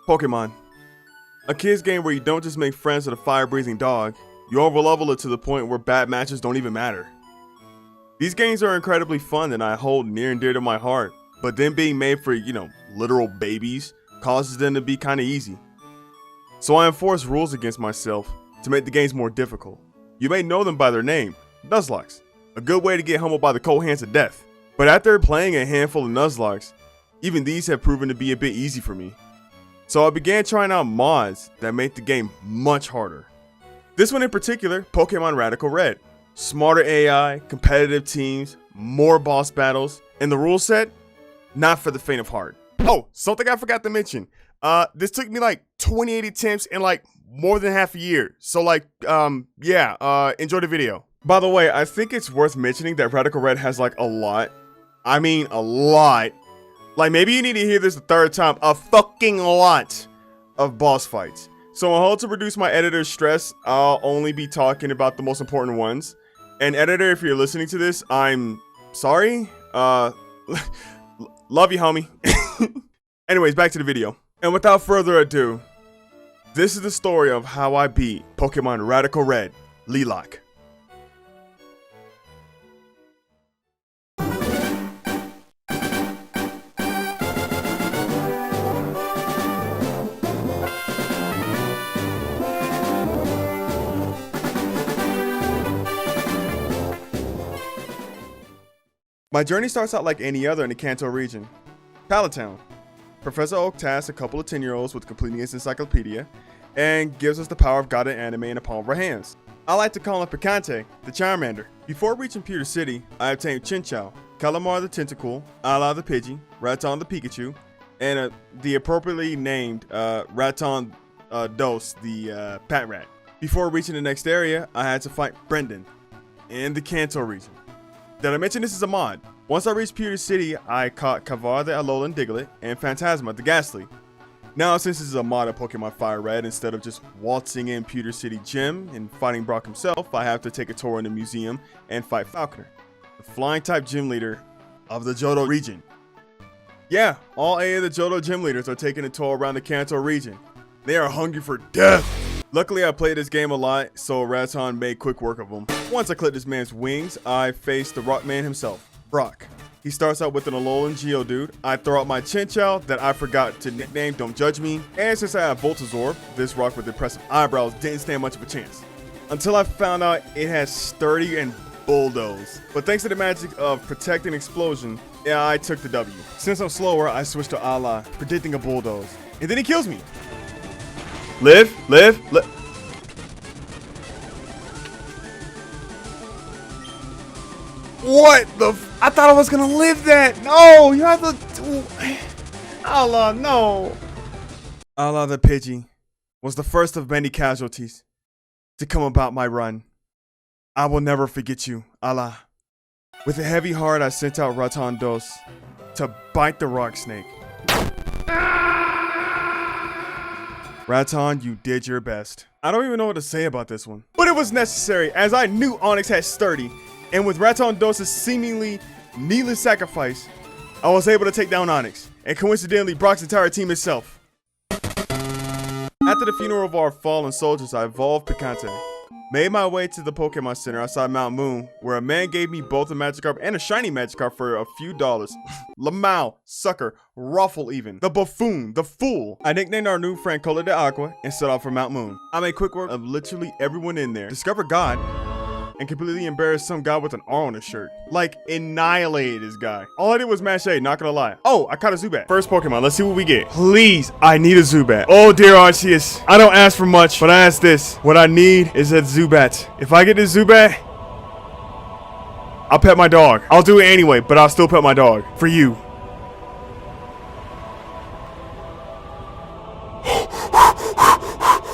Pokemon. A kid's game where you don't just make friends with a fire-breathing dog, you over-level it to the point where bad matches don't even matter. These games are incredibly fun and I hold near and dear to my heart, but them being made for, literal babies causes them to be kinda easy. So I enforce rules against myself to make the games more difficult. You may know them by their name, Nuzlocke. A good way to get humbled by the cold hands of death. But after playing a handful of Nuzlocke, even these have proven to be a bit easy for me. So I began trying out mods that make the game much harder. This one in particular, Pokemon Radical Red. Smarter AI, competitive teams, more boss battles, and the rule set, not for the faint of heart. Oh, something I forgot to mention. This took me like 28 attempts in like more than half a year. So enjoy the video. By the way, I think it's worth mentioning that Radical Red has like a lot. I mean a lot. Like maybe you need to hear this the third time. A fucking lot of boss fights. So in order to reduce my editor's stress, I'll only be talking about the most important ones. And editor, if you're listening to this, I'm sorry. Love you, homie. Anyways, back to the video. And without further ado, this is the story of how I beat Pokemon Radical Red, Lilac. My journey starts out like any other in the Kanto region. Pallet Town. Professor Oak tasks a couple of 10-year-olds with completing his encyclopedia and gives us the power of God and anime in the palm of our hands. I like to call him Picante, the Charmander. Before reaching Pewter City, I obtained Chinchou, Calamar the Tentacool, Ala the Pidgey, Raton the Pikachu, and the appropriately named Raton Dos, the Pat Rat. Before reaching the next area, I had to fight Brendan in the Kanto region. Did I mention this is a mod? Once I reached Pewter City, I caught Kavar the Alolan Diglett and Phantasma the Ghastly. Now, since this is a mod of Pokemon Fire Red, instead of just waltzing in Pewter City Gym and fighting Brock himself, I have to take a tour in the museum and fight Falconer, the flying type gym leader of the Johto region. Yeah, all 8 of the Johto gym leaders are taking a tour around the Kanto region. They are hungry for death. Luckily, I played this game a lot, so Raton made quick work of him. Once I clipped this man's wings, I faced the Rock Man himself, Brock. He starts out with an Alolan Geodude. I throw out my Chinchou that I forgot to nickname, don't judge me. And since I have Voltazorb, this rock with impressive eyebrows didn't stand much of a chance. Until I found out it has Sturdy and Bulldoze. But thanks to the magic of Protect and Explosion, yeah, I took the W. Since I'm slower, I switched to Ala, predicting a Bulldoze. And then he kills me. Live. What the I thought I was gonna live that. No, you have to. Allah, no. Allah the Pidgey was the first of many casualties to come about my run. I will never forget you, Allah. With a heavy heart, I sent out Raton Dos to bite the rock snake. Raton, you did your best. I don't even know what to say about this one. But it was necessary, as I knew Onyx had Sturdy, and with Raton Dos' seemingly needless sacrifice, I was able to take down Onyx, and coincidentally Brock's entire team itself. After the funeral of our fallen soldiers, I evolved Picante. Made my way to the Pokemon Center outside Mount Moon, where a man gave me both a Magikarp and a shiny Magikarp for a few dollars. Lamau, Sucker, Ruffle even. The Buffoon, the Fool. I nicknamed our new friend Cola de Aqua and set off for Mount Moon. I made quick work of literally everyone in there. Discovered God, and completely embarrassed some guy with an R on his shirt. Like, annihilated this guy. All I did was mash A, not gonna lie. Oh, I caught a Zubat. First Pokemon, let's see what we get. Please, I need a Zubat. Oh dear Arceus, I don't ask for much, but I ask this. What I need is a Zubat. If I get this Zubat, I'll pet my dog. I'll do it anyway, but I'll still pet my dog. For you.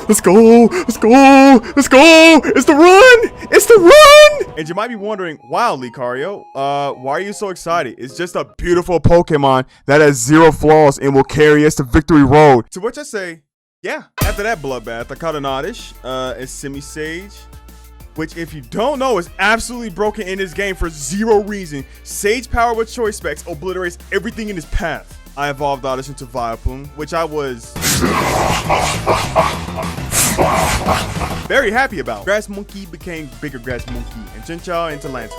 Let's go, let's go, let's go. It's the run, it's the run. And you might be wondering, wow, Lucario, why are you so excited? It's just a beautiful Pokemon that has 0 flaws and will carry us to victory road. To which I say, yeah. After that bloodbath, I caught an Oddish, a Semi-Sage, which if you don't know is absolutely broken in this game for 0 reason. Sage power with choice specs obliterates everything in his path. I evolved Oddish into Vileplume, which I was very happy about. Grass Monkey became Bigger Grass Monkey, and Chinchou into Lantern.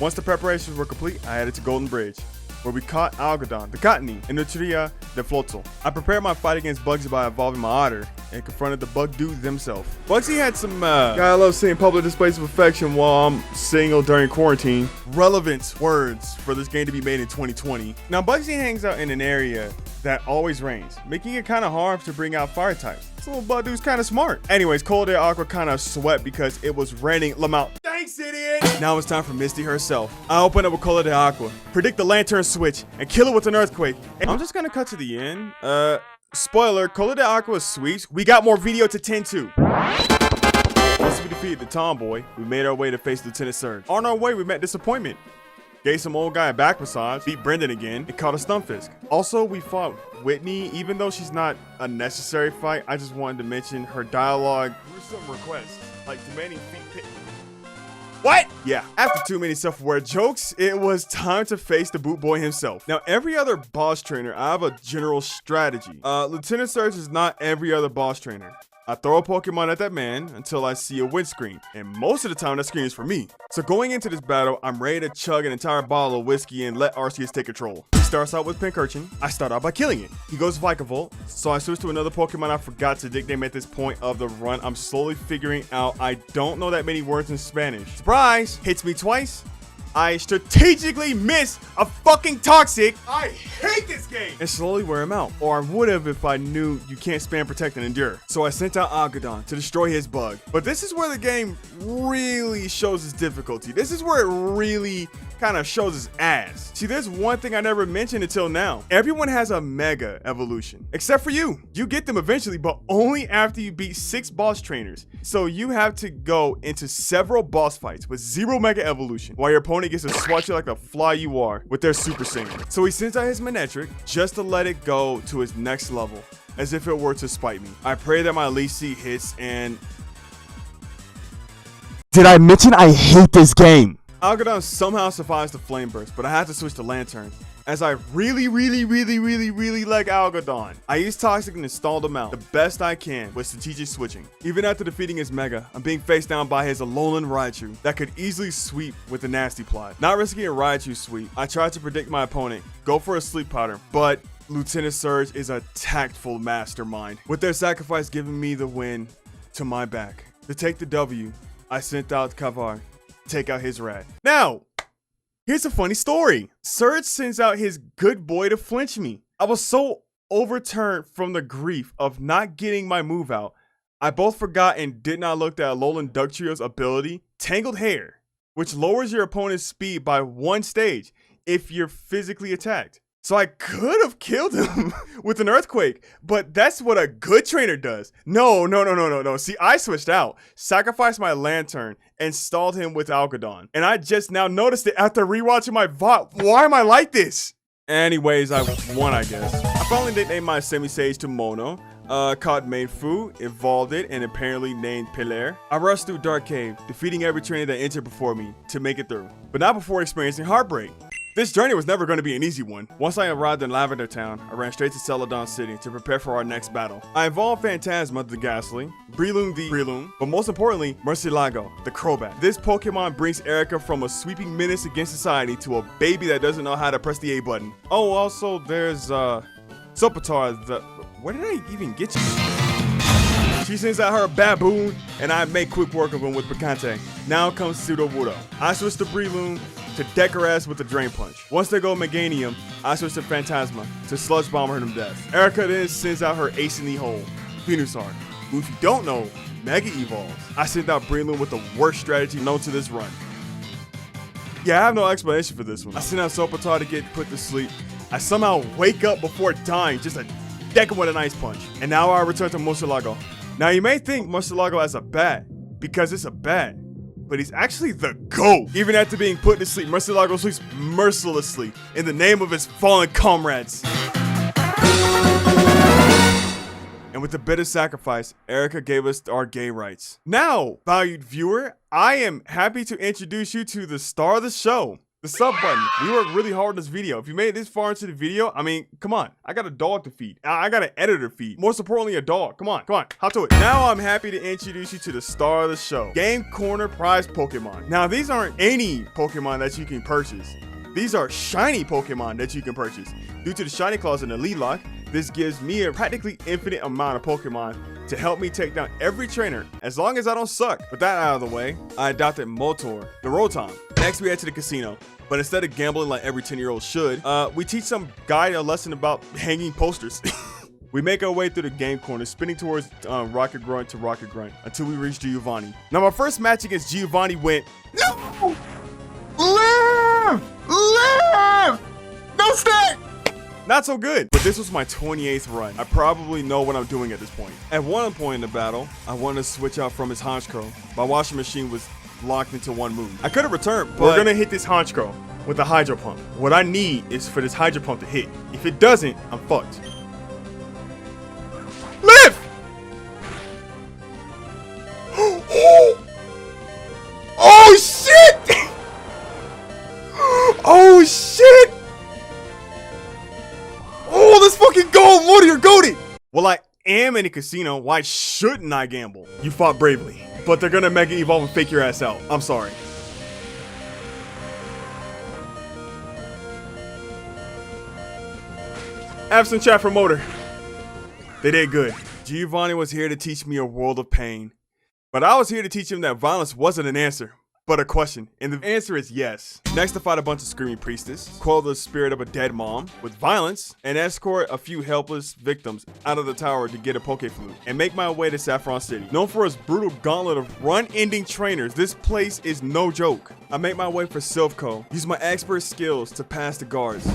Once the preparations were complete, I headed to Golden Bridge, where we caught Algodon, the Cottony, and Nutria, the Floatzel. I prepared my fight against Bugsy by evolving my otter, and confronted the bug dudes themselves. Bugsy had some, gotta love seeing public displays of affection while I'm single during quarantine. Relevant words for this game to be made in 2020. Now, Bugsy hangs out in an area that always rains, making it kind of hard to bring out fire types. This little bug dude's kind of smart. Anyways, Cold Air Aqua kind of sweat because it was raining. Lamau. Thanks, idiot! Now it's time for Misty herself. I open up with Cold Air Aqua, predict the lantern switch, and kill it with an earthquake. And I'm just gonna cut to the end. Spoiler, Cold Air Aqua is sweet. We got more video to tend to. Once we defeated the tomboy, we made our way to face Lieutenant Surge. On our way, we met disappointment. Gave some old guy a back massage, beat Brendan again, and caught a Stunfisk. Also, we fought Whitney. Even though she's not a necessary fight, I just wanted to mention her dialogue. Gruesome requests, like demanding feet pit. What? Yeah, after too many self-aware jokes, it was time to face the boot boy himself. Now, every other boss trainer, I have a general strategy. Lieutenant Surge is not every other boss trainer. I throw a Pokemon at that man until I see a windscreen, and most of the time that screen is for me. So going into this battle, I'm ready to chug an entire bottle of whiskey and let Arceus take control. He starts out with Pincurchin. I start out by killing it. He goes Vikavolt, so I switch to another Pokemon I forgot to nickname at this point of the run. I'm slowly figuring out I don't know that many words in Spanish. Surprise! Hits me twice. I strategically miss a fucking Toxic. I hate this game. And slowly wear him out. Or I would have if I knew you can't spam Protect and Endure. So I sent out Algodon to destroy his bug. But this is where the game really shows its difficulty. This is where it really kind of shows its ass. See, there's one thing I never mentioned until now. Everyone has a Mega evolution. Except for you. You get them eventually, but only after you beat 6 boss trainers. So you have to go into several boss fights with 0 Mega evolution, while your opponent gets to swat you like the fly you are with their Super Saiyan. So he sends out his Manectric just to let it go to his next level, as if it were to spite me. I pray that my Elite Seed hits, and did I mention I hate this game? Algodon somehow survives the Flame Burst, but I have to switch to Lantern, as I really like Algodon. I use Toxic and installed him out the best I can with strategic switching. Even after defeating his Mega, I'm being faced down by his Alolan Raichu that could easily sweep with a nasty plot. Not risking a Raichu sweep, I tried to predict my opponent, go for a sleep powder, but Lieutenant Surge is a tactful mastermind, with their sacrifice giving me the win to my back. To take the W, I sent out Kavar, take out his rat. Now, here's a funny story. Surge sends out his good boy to flinch me. I was so overturned from the grief of not getting my move out, I both forgot and did not look at Alolan Ducktrio's ability, Tangled Hair, which lowers your opponent's speed by 1 stage if you're physically attacked. So I could have killed him with an Earthquake, but that's what a good trainer does. No. See, I switched out, sacrificed my Lantern, and stalled him with Algodon. And I just now noticed it after rewatching my VOD. Why am I like this? Anyways, I won, I guess. I finally nicknamed my Semi-Sage to Mono. Caught Mainfu, evolved it, and apparently named Pilar. I rushed through Dark Cave, defeating every trainer that entered before me to make it through, but not before experiencing heartbreak. This journey was never going to be an easy one. Once I arrived in Lavender Town, I ran straight to Celadon City to prepare for our next battle. I evolved Phantasma the Ghastly, Breloom the Breloom, but most importantly, Murcielago the Crobat. This Pokemon brings Erica from a sweeping menace against society to a baby that doesn't know how to press the A button. Oh, also there's Sopatar the... Where did I even get you? She sends out her Baboon, and I make quick work of him with Picante. Now comes Pseudo-Wudo. I switch to Breloom to deck her ass with the Drain Punch. Once they go Meganium, I switch to Phantasma to Sludge Bomb her to death. Erica then sends out her Ace in the Hole, Venusaur, who, if you don't know, Mega Evolves. I sent out Breloom with the worst strategy known to this run. Yeah, I have no explanation for this one. I sent out Sopatar to get put to sleep. I somehow wake up before dying just to deck him with an Ice Punch. And now I return to Murcielago. Now you may think Murcielago as a bat, because it's a bat, but he's actually the GOAT. Even after being put to sleep, Murcielago sleeps mercilessly in the name of his fallen comrades. And with the bitter sacrifice, Erica gave us our gay rights. Now, valued viewer, I am happy to introduce you to the star of the show, The sub button. We worked really hard on this video. If you made it this far into the video, I mean, come on. I got a dog to feed. I got an editor to feed. Most importantly, a dog. Come on, hop to it. Now I'm happy to introduce you to the star of the show, Game Corner prize Pokemon. Now, these aren't any Pokemon that you can purchase. These are shiny Pokemon that you can purchase. Due to the shiny clause in the lead lock, this gives me a practically infinite amount of Pokemon to help me take down every trainer, as long as I don't suck. With that out of the way, I adopted Motor, the Rotom. Next, we head to the casino. But instead of gambling like every 10-year-old should, we teach some guy a lesson about hanging posters. We make our way through the game corner, spinning towards Rocket Grunt to Rocket Grunt until we reach Giovanni. Now, my first match against Giovanni went, no! Live! No stay! Not so good, but this was my 28th run. I probably know what I'm doing at this point. At one point in the battle, I wanted to switch out from his Honchkrow. My washing machine was locked into one move. I could have returned, but we're gonna hit this Honchkrow with a Hydro Pump. What I need is for this Hydro Pump to hit. If it doesn't, I'm fucked. Live! Oh shit! Oh shit! Oh, let's fucking go! Morty, you're goated! Well, I am in a casino. Why shouldn't I gamble? You fought bravely, but they're gonna Mega Evolve and fake your ass out. I'm sorry. Absent chat from Motor. They did good. Giovanni was here to teach me a world of pain, but I was here to teach him that violence wasn't an answer, but a question, and the answer is yes. Next, to fight a bunch of screaming priestess, quell the spirit of a dead mom with violence, and escort a few helpless victims out of the tower to get a Pokeflute, and make my way to Saffron City. Known for its brutal gauntlet of run-ending trainers, this place is no joke. I make my way for Silphco, use my expert skills to pass the guards.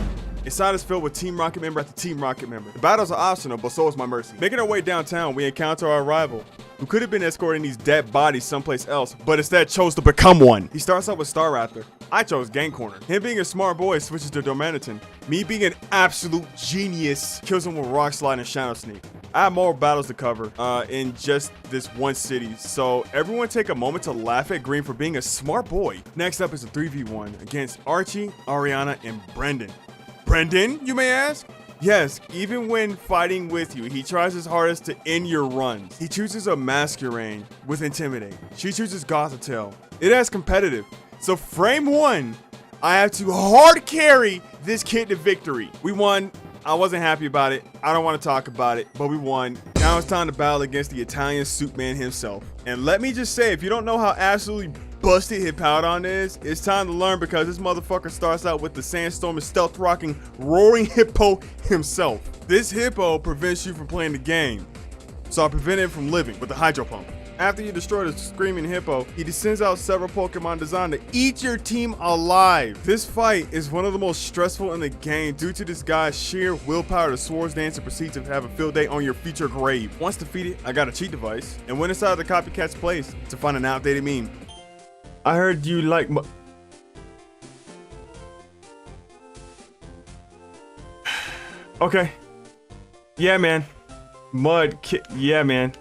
Inside is filled with Team Rocket member after Team Rocket member. The battles are optional, but so is my mercy. Making our way downtown, we encounter our rival, who could have been escorting these dead bodies someplace else, but instead chose to become one. He starts out with Staraptor. I chose Game Corner. Him being a smart boy switches to Domaniton. Me being an absolute genius kills him with Rock Slide and Shadow Sneak. I have more battles to cover in just this one city, so everyone take a moment to laugh at Green for being a smart boy. Next up is a 3v1 against Archie, Ariana, and Brendan. Brendan, you may ask? Yes, even when fighting with you, he tries his hardest to end your runs. He chooses a Masquerain with Intimidate. She chooses Gothitelle. It is competitive. So frame one, I have to hard carry this kid to victory. We won. I wasn't happy about it. I don't want to talk about it, but we won. Now it's time to battle against the Italian suit man himself. And let me just say, if you don't know how absolutely busted Hippowdon is, it's time to learn, because this motherfucker starts out with the sandstorm and stealth rocking roaring hippo himself. This hippo prevents you from playing the game, so I prevent him from living with the Hydro Pump. After you destroy the screaming hippo, he sends out several Pokemon designed to eat your team alive. This fight is one of the most stressful in the game due to this guy's sheer willpower to swords dance and proceed to have a field day on your future grave. Once defeated, I got a cheat device and went inside the copycat's place to find an outdated meme. I heard you like Okay. Yeah, man. Mud kit. Yeah, man.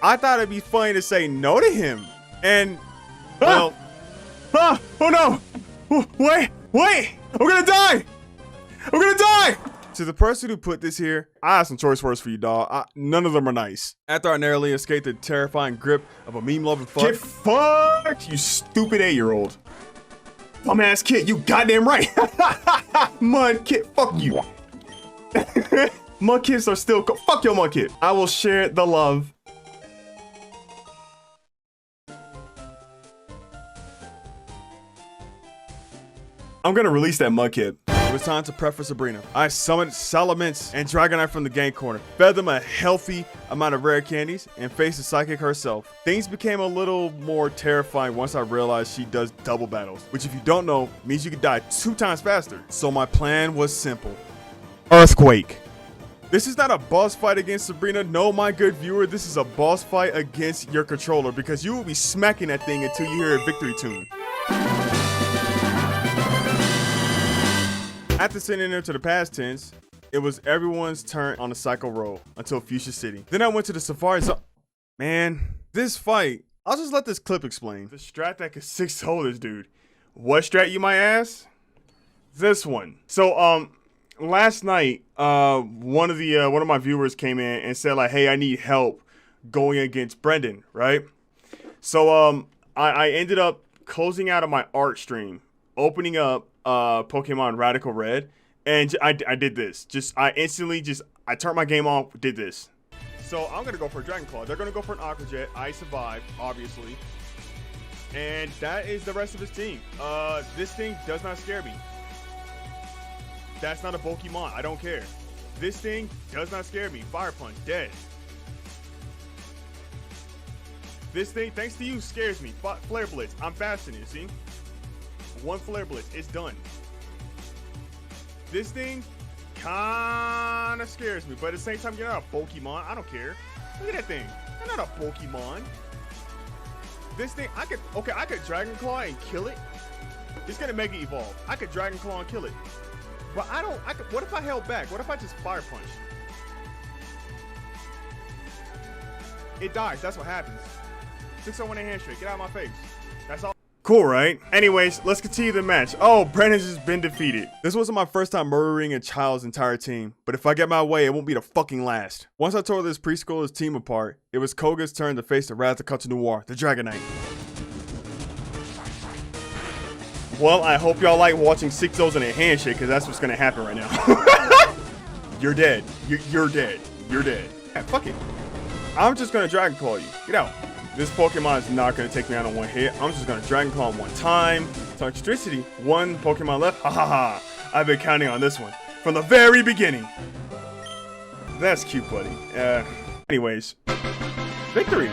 I thought it'd be funny to say no to him. And, well... oh no! Wait! I'm gonna die! To the person who put this here, I have some choice words for you, dawg. None of them are nice. After I narrowly escaped the terrifying grip of a meme-loving fuck. Get fucked, you stupid 8-year-old. Dumbass kid, you goddamn right. Mud kid, fuck you. Mud kids are still fuck your mud kid. I will share the love. I'm gonna release that mud kid. It was time to prep for Sabrina. I summoned Salamence and Dragonite from the game corner, fed them a healthy amount of rare candies, and faced the psychic herself. Things became a little more terrifying once I realized she does double battles, which if you don't know, means you could die 2 times faster. So my plan was simple. Earthquake. This is not a boss fight against Sabrina. No, my good viewer, this is a boss fight against your controller, because you will be smacking that thing until you hear a victory tune. After sending her to the past tense, It was everyone's turn on the cycle roll until Fuchsia City. Then I went to the Safari Zone. Man, this fight, I'll just let this clip explain. The strat that could 6 holders, dude. What strat, you might ask? This one. So, last night, one of my viewers came in and said like, hey, I need help going against Brendan, right? So, I ended up closing out of my art stream, opening up Pokemon Radical Red, and I did this. I turned my game off, did this. So I'm gonna go for a Dragon Claw. They're gonna go for an Aqua Jet. I survived, obviously. And that is the rest of his team. This thing does not scare me. That's not a Pokemon, I don't care. This thing does not scare me. Fire Punch, dead. This thing, thanks to you, scares me. Flare Blitz, I'm fascinated, see? One Flare Blitz, it's done. This thing kinda scares me, but at the same time, you're not a Pokemon. I don't care. Look at that thing. You're not a Pokemon. This thing, I could Dragon Claw and kill it. It's gonna Mega Evolve. I could Dragon Claw and kill it. But what if I held back? What if I just Fire Punch? It dies, that's what happens. 601 handshake, get out of my face. That's all. Cool, right? Anyways, let's continue the match. Oh, Brandon's just been defeated. This wasn't my first time murdering a child's entire team, but if I get my way, it won't be the fucking last. Once I tore this preschooler's team apart, it was Koga's turn to face the wrath of Kanto Noir, the Dragonite. Well, I hope y'all like watching 6-0s in a handshake, because that's what's gonna happen right now. You're dead. You're dead. You're dead. Yeah, fuck it. I'm just gonna Dragon Claw you. Get out. This Pokemon is not going to take me out on one hit. I'm just going to Dragon Claw one time. Toxtricity, one Pokemon left. Ha ha ha. I've been counting on this one from the very beginning. That's cute, buddy. Anyways, victory.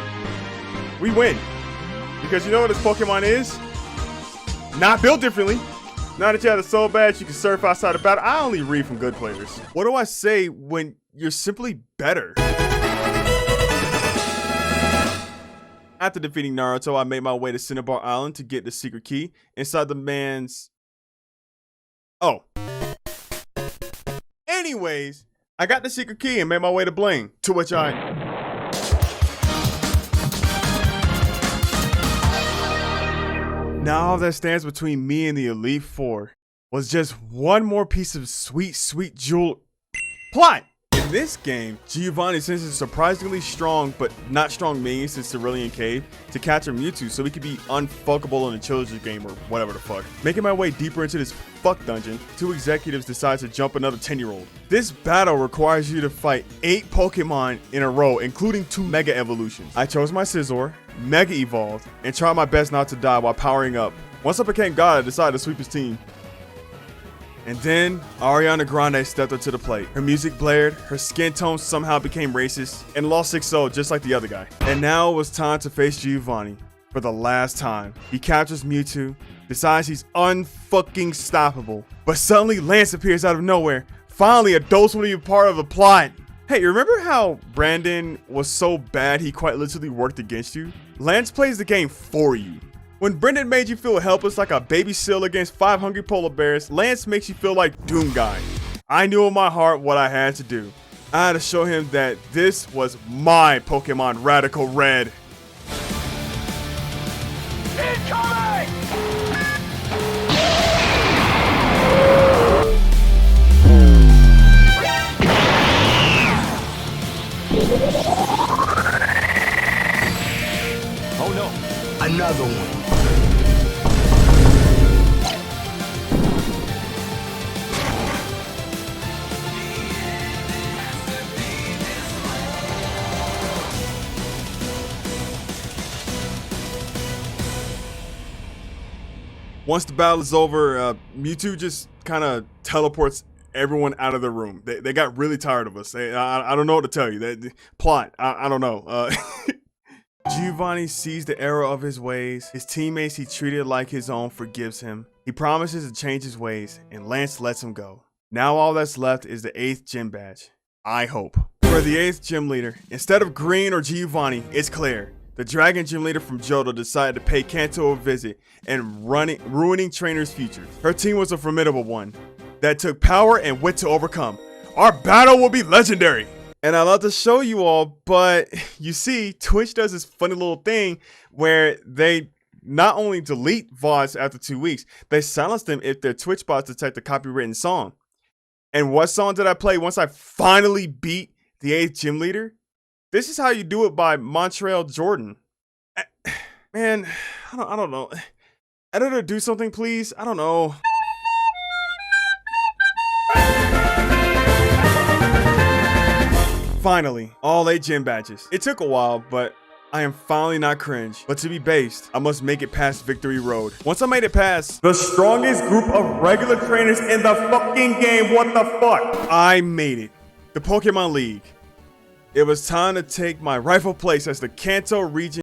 We win. Because you know what this Pokemon is? Not built differently. Now that you have the Soul Badge, you can surf outside of battle. I only read from good players. What do I say when you're simply better? After defeating Naruto, I made my way to Cinnabar Island to get the secret key inside the man's... Oh. Anyways, I got the secret key and made my way to Blaine, to which I... Now all that stands between me and the Elite Four was just one more piece of sweet, sweet jewel... Plot! In this game, Giovanni sends a surprisingly strong but not strong minions to Cerulean Cave to capture Mewtwo so he could be unfuckable in a children's game or whatever the fuck. Making my way deeper into this fuck dungeon, 2 executives decide to jump another 10-year-old. This battle requires you to fight 8 Pokemon in a row, including 2 Mega Evolutions. I chose my Scizor, Mega Evolved, and tried my best not to die while powering up. Once I became God, I decided to sweep his team. And then, Ariana Grande stepped up to the plate. Her music blared, her skin tone somehow became racist, and lost 6-0 just like the other guy. And now it was time to face Giovanni for the last time. He captures Mewtwo, decides he's unfucking stoppable, but suddenly Lance appears out of nowhere. Finally, adults will be part of the plot. Hey, remember how Brandon was so bad he quite literally worked against you? Lance plays the game for you. When Brendan made you feel helpless like a baby seal against 5 hungry polar bears, Lance makes you feel like Doom Guy. I knew in my heart what I had to do. I had to show him that this was my Pokemon Radical Red. Incoming! Oh no, another one. Once the battle is over, Mewtwo just kind of teleports everyone out of the room. They got really tired of us. I don't know what to tell you. Plot, I don't know. Giovanni sees the error of his ways. His teammates he treated like his own forgives him. He promises to change his ways, and Lance lets him go. Now all that's left is the 8th gym badge. I hope. For the 8th gym leader, instead of Green or Giovanni, it's Claire. The Dragon Gym leader from Johto decided to pay Kanto a visit and ruining trainers' futures. Her team was a formidable one that took power and wit to overcome. Our battle will be legendary. And I love to show you all, but you see, Twitch does this funny little thing where they not only delete VODs after 2 weeks, they silence them if their Twitch bots detect a copywritten song. And what song did I play once I finally beat the 8th gym leader? This is how you do it by Montreal Jordan. Man, I don't know. Editor, do something, please. I don't know. Finally, all 8 gym badges. It took a while, but I am finally not cringe. But to be based, I must make it past Victory Road. Once I made it past the strongest group of regular trainers in the fucking game, what the fuck? I made it. The Pokemon League. It was time to take my rightful place as the Kanto region.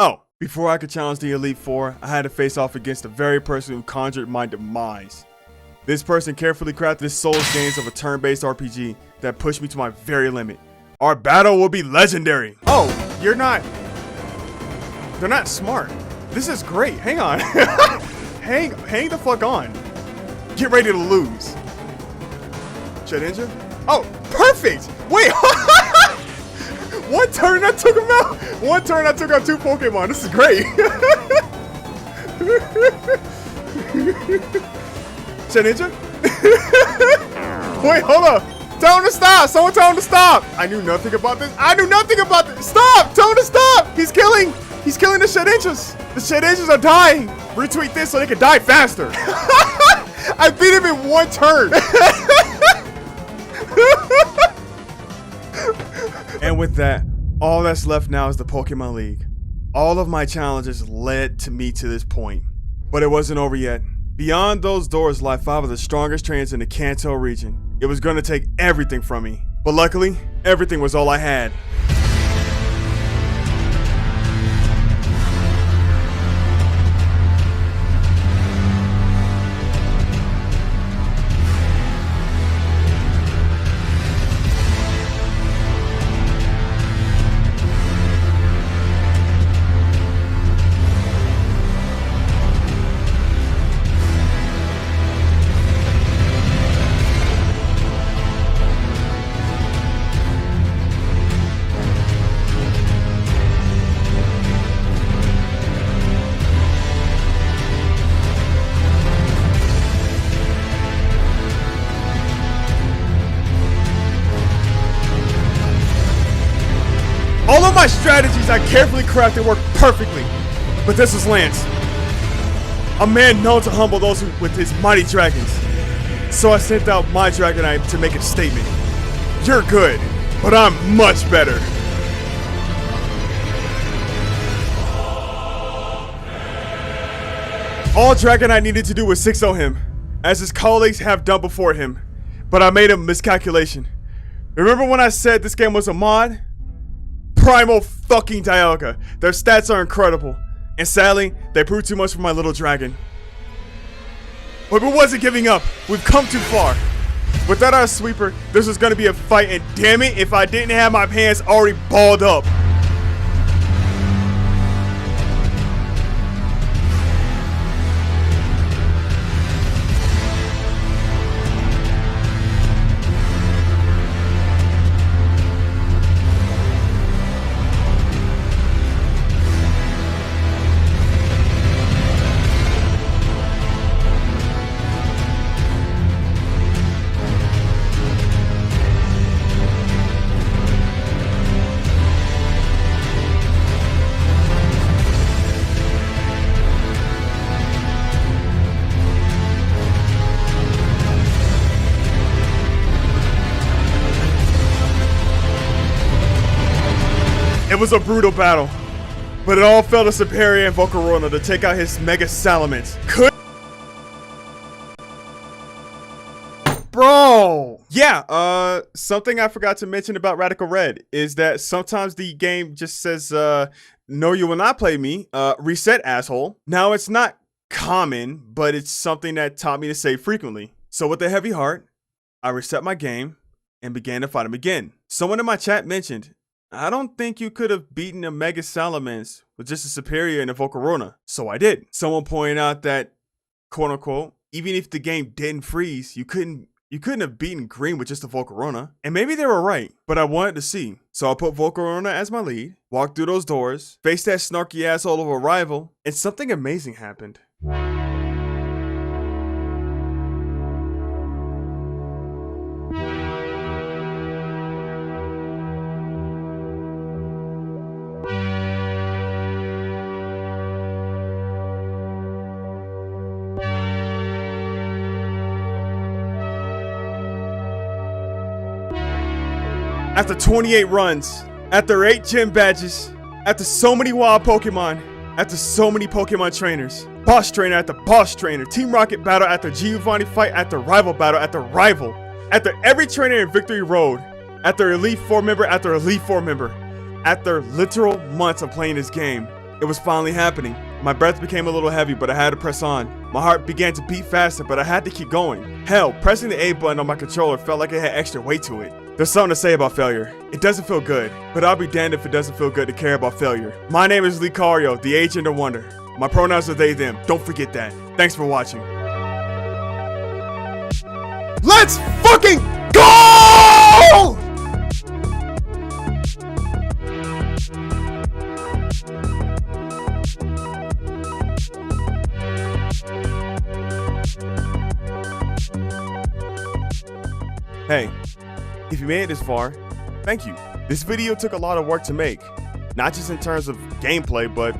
Oh, before I could challenge the Elite Four, I had to face off against the very person who conjured my demise. This person carefully crafted the Souls games of a turn-based RPG that pushed me to my very limit. Our battle will be legendary. Oh, they're not smart. This is great. Hang on. hang the fuck on. Get ready to lose. Shedinja? Oh, perfect. Wait. One turn I took him out. One turn I took out 2 Pokemon. This is great. Shedinja? Wait, hold up. Tell him to stop. Someone tell him to stop. I knew nothing about this. I knew nothing about this. Stop. Tell him to stop. He's killing the Shedinjas. The Shedinjas are dying. Retweet this so they can die faster. I beat him in 1 turn. And with that, all that's left now is the Pokemon League. All of my challenges led to me to this point. But it wasn't over yet. Beyond those doors lie 5 of the strongest trainers in the Kanto region. It was going to take everything from me. But luckily, everything was all I had. All of my strategies I carefully crafted worked perfectly, but this was Lance, a man known to humble those with his mighty dragons. So I sent out my Dragonite to make a statement. You're good, but I'm much better. All Dragonite needed to do was 6-0 him, as his colleagues have done before him, but I made a miscalculation. Remember when I said this game was a mod? Primal fucking Dialga. Their stats are incredible. And sadly, they proved too much for my little dragon. But we wasn't giving up. We've come too far. Without our sweeper, this was gonna be a fight, and damn it if I didn't have my hands already balled up. It was a brutal battle, but it all fell to Superior and Volcarona to take out his Mega Salamence. Bro! Yeah, something I forgot to mention about Radical Red is that sometimes the game just says, no, you will not play me, reset, asshole. Now, it's not common, but it's something that taught me to say frequently. So with a heavy heart, I reset my game and began to fight him again. Someone in my chat mentioned, I don't think you could have beaten a Mega Salamence with just a Superior and a Volcarona. So I did. Someone pointed out that, quote unquote, even if the game didn't freeze, you couldn't You couldn't have beaten green with just a Volcarona. And maybe they were right, but I wanted to see. So I put Volcarona as my lead, walked through those doors, faced that snarky asshole of a rival, and something amazing happened. After 28 runs, after 8 gym badges, after so many wild Pokemon, after so many Pokemon trainers, boss trainer after boss trainer, Team Rocket battle after Giovanni fight after rival battle after rival, after every trainer in Victory Road, after Elite 4 member after Elite 4 member, after literal months of playing this game, it was finally happening. My breath became a little heavy, but I had to press on. My heart began to beat faster, but I had to keep going. Hell, pressing the A button on my controller felt like it had extra weight to it. There's something to say about failure. It doesn't feel good, but I'll be damned if it doesn't feel good to care about failure. My name is Licario, the Agent of Wonder. My pronouns are they, them. Don't forget that. Thanks for watching. Let's fucking go! Hey, if you made it this far, thank you. This video took a lot of work to make, not just in terms of gameplay, but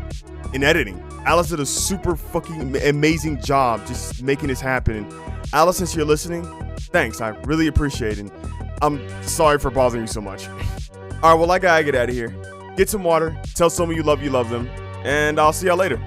in editing. Alice did a super fucking amazing job just making this happen. And Alice, since you're listening, thanks, I really appreciate it. And I'm sorry for bothering you so much. Alright, well, I gotta get out of here. Get some water, tell someone you love them, and I'll see y'all later.